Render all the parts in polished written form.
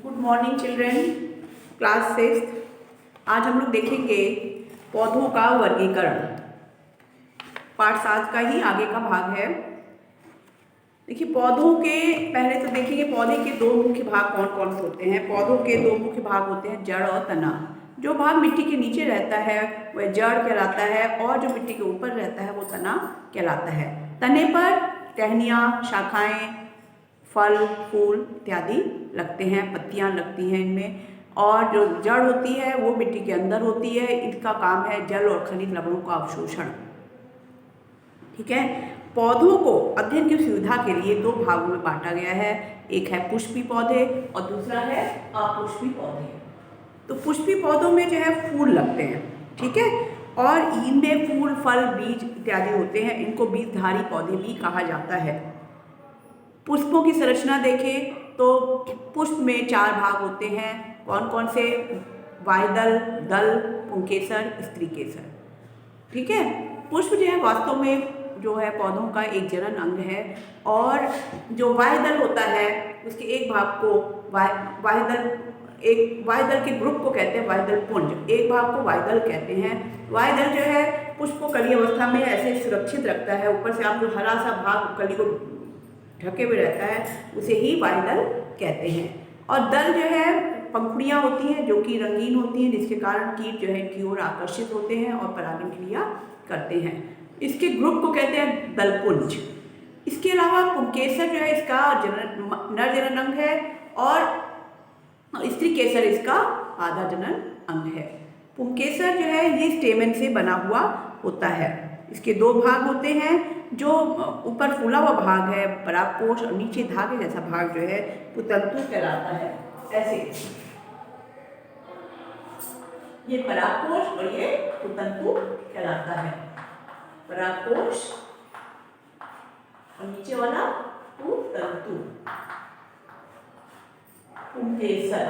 Good morning children, class 6। आज हम लोग देखेंगे पौधों का वर्गीकरण। पाठ 7 का ही आगे का भाग है। देखिए, पौधों के पहले तो देखेंगे पौधे के दो मुख्य भाग कौन कौन से होते हैं। पौधों के दो मुख्य भाग होते हैं, जड़ और तना। जो भाग मिट्टी के नीचे रहता है वह जड़ कहलाता है और जो मिट्टी के ऊपर रहता है वो तना कहलाता है। तने पर टहनियाँ, शाखाएँ, फल, फूल इत्यादि लगते हैं, पत्तियां लगती हैं इनमें। और जो जड़ होती है वो मिट्टी के अंदर होती है। इनका काम है जल और खनिज लवणों का अवशोषण। ठीक है। पौधों को अध्ययन की सुविधा के लिए दो भागों में बांटा गया है। एक है पुष्पी पौधे और दूसरा है अपुष्पी पौधे। तो पुष्पी पौधों में जो है फूल लगते हैं, ठीक है, और इनमें फूल, फल, बीज इत्यादि होते हैं। इनको बीजधारी पौधे भी कहा जाता है। पुष्पों की संरचना देखें तो पुष्प में 4 भाग होते हैं। कौन कौन से? वायुदल, दल, पुंकेसर, स्त्रीकेसर। ठीक है। पुष्प जो है वास्तव में जो है पौधों का एक जनन अंग है। और जो वायुदल होता है उसके एक भाग को वायुदल के ग्रुप को कहते हैं वायुदल पुंज। एक भाग को वायुदल कहते हैं। वायुदल जो है पुष्प को कली अवस्था में ऐसे सुरक्षित रखता है। ऊपर से आप जो हरा सा भाग कली को ढके हुए रहता है उसे ही वायुदल कहते हैं। और दल जो है पंखुड़ियाँ होती हैं जो कि रंगीन होती हैं, जिसके कारण कीट जो है इनकी ओर आकर्षित होते हैं और परागण क्रिया करते हैं। इसके ग्रुप को कहते हैं दलपुंज। इसके अलावा पुंकेसर जो है इसका नर जनन अंग है और स्त्रीकेसर इसका आधा जनन अंग है। पुंकेसर जो है ये स्टेमन से बना हुआ होता है। इसके 2 भाग होते हैं। जो ऊपर फूला हुआ भाग है परागकोश और नीचे धागे जैसा भाग जो है पुतंतु कहलाता है। ऐसे ये परागकोश और ये पुतंतु कहलाता है। परागकोश और नीचे वाला पुतंतु, पुंकेसर।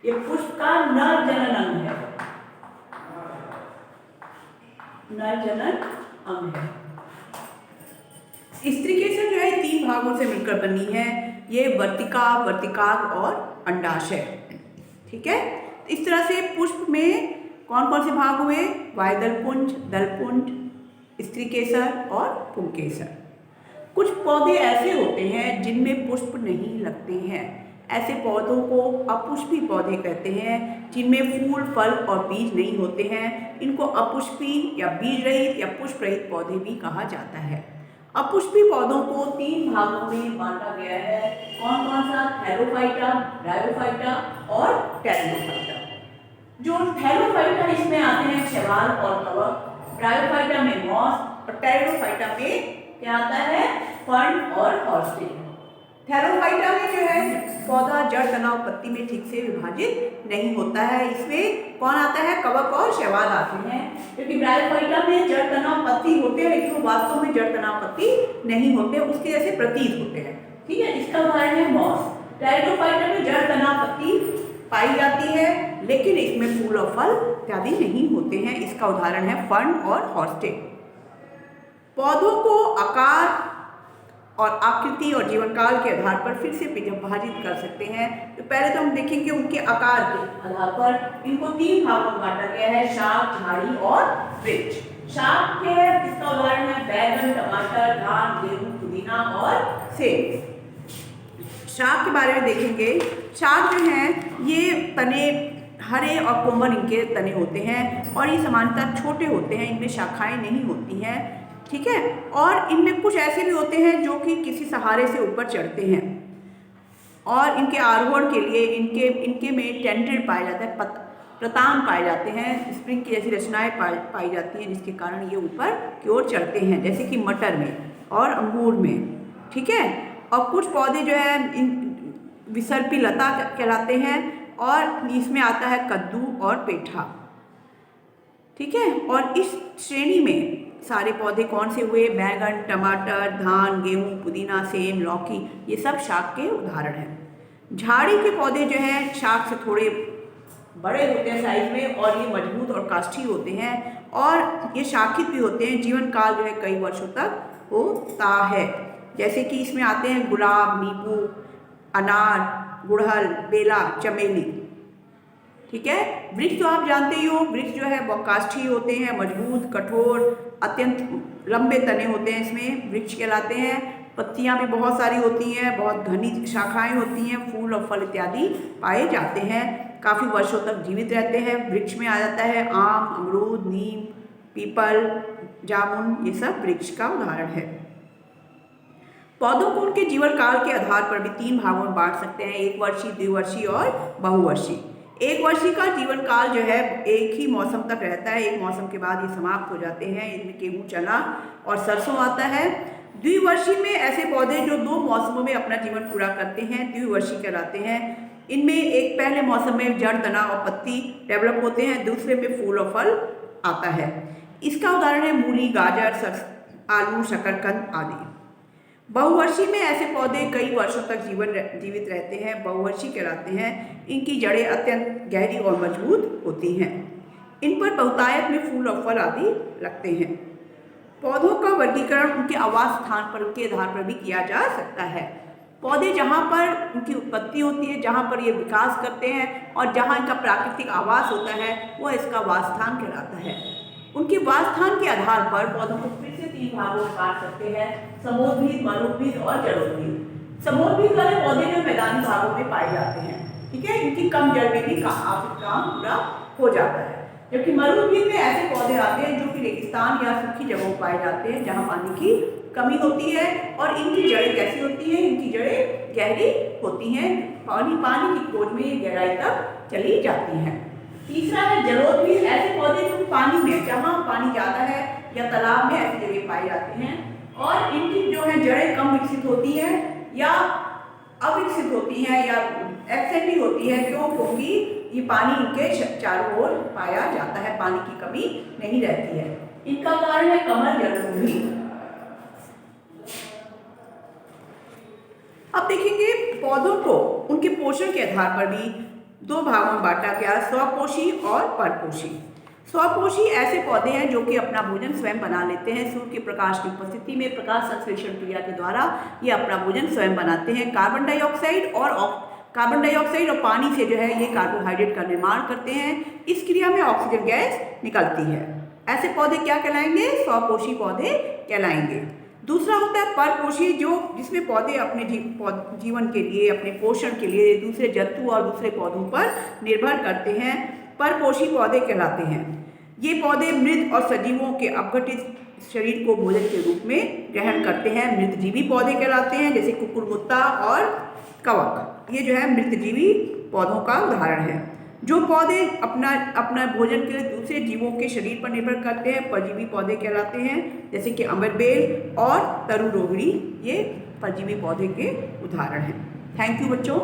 ये पुष्प का नर जनन अंग है। नर जनन अंग है। स्त्रीकेसर जो है 3 भागों से मिलकर बनी है। ये वर्तिका, वर्तिकाग्र और अंडाशय। ठीक है। इस तरह से पुष्प में कौन कौन से भाग हुए? वायुदल पुंज, दलपुंज, स्त्रीकेसर और पुंकेसर। कुछ पौधे ऐसे होते हैं जिनमें पुष्प नहीं लगते हैं। ऐसे पौधों को अपुष्पी पौधे कहते हैं, जिनमें फूल, फल और बीज नहीं होते हैं। इनको अपुष्पी या बीज रहित या पुष्प रहित पौधे भी कहा जाता है। अपुष्पी पौधों को 3 भागों में बांटा गया है। कौन कौन सा? थैलोफाइटा, ब्रायोफाइटा और टेरिडोफाइटा। जो थैलोफाइटा इसमें आते हैं शैवाल और कवक। ब्रायोफाइटा में मॉस और टेरिडोफाइटा में क्या आता है? फर्न और हॉर्स्टेन। थैलोफाइटा में जो है पौधा जड़, तना और पत्ती में ठीक से विभाजित नहीं होता है। इसमें कौन आता है? कवक और शैवाल आते हैं। क्योंकि ब्रायोफाइटा में जड़, तना और पत्ती होते हैं लेकिन वो वास्तव में जड़, तना और पत्ती नहीं होते, उसके जैसे प्रतीत होते हैं। ठीक है। इसका उदाहरण है मॉस। टेरिडोफाइटा में जड़, तना, पत्ती पाई जाती है लेकिन इसमें फूल और फल इत्यादि नहीं होते हैं। इसका उदाहरण है फर्न और हॉर्स्टेन। पौधों को आकार और आकृति और जीवन काल के आधार पर फिर से विभाजित कर सकते हैं। तो पहले तो हम देखेंगे उनके आकार के आधार पर। इनको 3 भागों में बांटा गया है, शाक, झाड़ी और वृक्ष। शाक के इसका उदाहरण है बैगन, टमाटर, धान, गेहूं, पुदीना और सेब। शाक के बारे में देखेंगे। शाक जो है ये तने हरे और कोमल इनके तने होते हैं और ये सामान्यतः छोटे होते हैं। इनमें शाखाएं नहीं होती हैं। ठीक है। और इनमें कुछ ऐसे भी होते हैं जो कि किसी सहारे से ऊपर चढ़ते हैं और इनके आरोहण के लिए इनके में टेंड्रिल पाया जाता है, प्रताम पाए जाते हैं, स्प्रिंग की जैसी रचनाएं पाई जाती हैं, जिसके कारण ये ऊपर की ओर चढ़ते हैं, जैसे कि मटर में और अंगूर में। ठीक है। और कुछ पौधे जो है विसर्पी लता कहलाते हैं और इसमें आता है कद्दू और पेठा। ठीक है। और इस श्रेणी में सारे पौधे कौन से हुए? बैगन, टमाटर, धान, गेहूं, पुदीना, सेम, लौकी, ये सब शाक के उदाहरण हैं। झाड़ी के पौधे जो हैं शाक से थोड़े बड़े होते हैं साइज में और ये मजबूत और काष्ठी होते हैं और ये शाखित भी होते हैं। जीवन काल जो है कई वर्षों तक होता है। जैसे कि इसमें आते हैं गुलाब, नींबू, अनार, गुड़हल, बेला, चमेली। ठीक है। वृक्ष तो आप जानते ही हो, वृक्ष जो है बहुकाष्ठीय होते हैं, मजबूत, कठोर, अत्यंत लंबे तने होते हैं, इसमें वृक्ष कहलाते हैं। पत्तियां भी बहुत सारी होती हैं, बहुत घनी शाखाएं होती हैं, फूल और फल इत्यादि पाए जाते हैं, काफ़ी वर्षों तक जीवित रहते हैं। वृक्ष में आ जाता है आम, अमरूद, नीम, पीपल, जामुन, ये सब वृक्ष का उदाहरण है। पौधों को उनके जीवन काल के आधार पर भी 3 भागों में बांट सकते हैं, 1 वर्षीय, द्विवर्षीय और बहुवर्षीय। 1 वर्षीय का जीवन काल जो है एक ही मौसम तक रहता है, एक मौसम के बाद ये समाप्त हो जाते हैं। इनमें गेहूँ, चना और सरसों आता है। द्विवर्षीय में ऐसे पौधे जो 2 मौसमों में अपना जीवन पूरा करते हैं द्विवर्षीय कहलाते हैं। इनमें एक पहले मौसम में जड़, तना और पत्ती डेवलप होते हैं, दूसरे में फूल और फल आता है। इसका उदाहरण है मूली, गाजर, आलू, शकरकंद आदि। बहुवर्षीय में ऐसे पौधे कई वर्षों तक जीवित रहते हैं, बहुवर्षीय कहलाते हैं। इनकी जड़ें अत्यंत गहरी और मजबूत होती हैं। इन पर बहुतायत में फूल और फल आदि लगते हैं। पौधों का वर्गीकरण उनके आवास स्थान पर, उनके आधार पर भी किया जा सकता है। पौधे जहाँ पर उनकी उत्पत्ति होती है, जहाँ पर ये विकास करते हैं और जहाँ इनका प्राकृतिक आवास होता है, वह इसका वासस्थान कहलाता है। उनके वासस्थान के आधार पर पौधों को फिर से 3 भागों में बांट सकते हैं, समोद्भिद, मरोद्भिद और जलोद्भिद। समोद्भिद वाले पौधे जो मैदानी भागों में पाए जाते हैं, ठीक है, इनकी कम जड़ में भी काम पूरा हो जाता है। जबकि मरुभूमि में ऐसे पौधे आते हैं जो कि रेगिस्तान या सूखी जगहों पर पाए जाते हैं, जहाँ पानी की कमी होती है और इनकी जड़ें कैसी होती हैं, इनकी जड़ें गहरी होती हैं, पानी की खोज में ये गहराई तक चली जाती हैं। तीसरा है जलोद्भिद, ऐसे पौधे जो पानी में, जहाँ पानी ज़्यादा है या तालाब में ऐसी जगह पाए जाते हैं और इनकी जो है जड़ें कम विकसित होती हैं या अविकसित होती हैं या एब्सेंट ही होती है, क्योंकि ये पानी इनके चारों ओर पाया जाता है, पानी की कमी नहीं रहती है। इनका कारण है कमल जलोद्भिद। अब देखेंगे पौधों को उनके पोषण के आधार पर भी 2 भागों में बांटा गया, स्वपोषी और परपोषी। स्वपोषी ऐसे पौधे हैं जो कि अपना भोजन स्वयं बना लेते हैं। सूर्य के प्रकाश की उपस्थिति में प्रकाश संश्लेषण क्रिया के द्वारा ये अपना भोजन स्वयं बनाते हैं। कार्बन डाइऑक्साइड और पानी से जो है ये कार्बोहाइड्रेट का निर्माण करते हैं। इस क्रिया में ऑक्सीजन गैस निकलती है। ऐसे पौधे क्या कहलाएंगे? स्वपोषी पौधे कहलाएंगे। दूसरा होता है परपोषी, जिसमें पौधे अपने जीवन के लिए, अपने पोषण के लिए दूसरे जंतु और दूसरे पौधों पर निर्भर करते हैं, परपोषी पौधे कहलाते हैं। ये पौधे मृत और सजीवों के अपघटित शरीर को भोजन के रूप में ग्रहण करते हैं। मृतजीवी पौधे कहलाते हैं, जैसे कुकुरमुत्ता और कवक। ये जो है मृतजीवी पौधों का उदाहरण है। जो पौधे अपना भोजन के लिए दूसरे जीवों के शरीर पर निर्भर करते हैं, परजीवी पौधे कहलाते हैं, जैसे कि अमरबेल और तरुरोहिणी, ये परजीवी पौधे के उदाहरण हैं। थैंक यू बच्चों।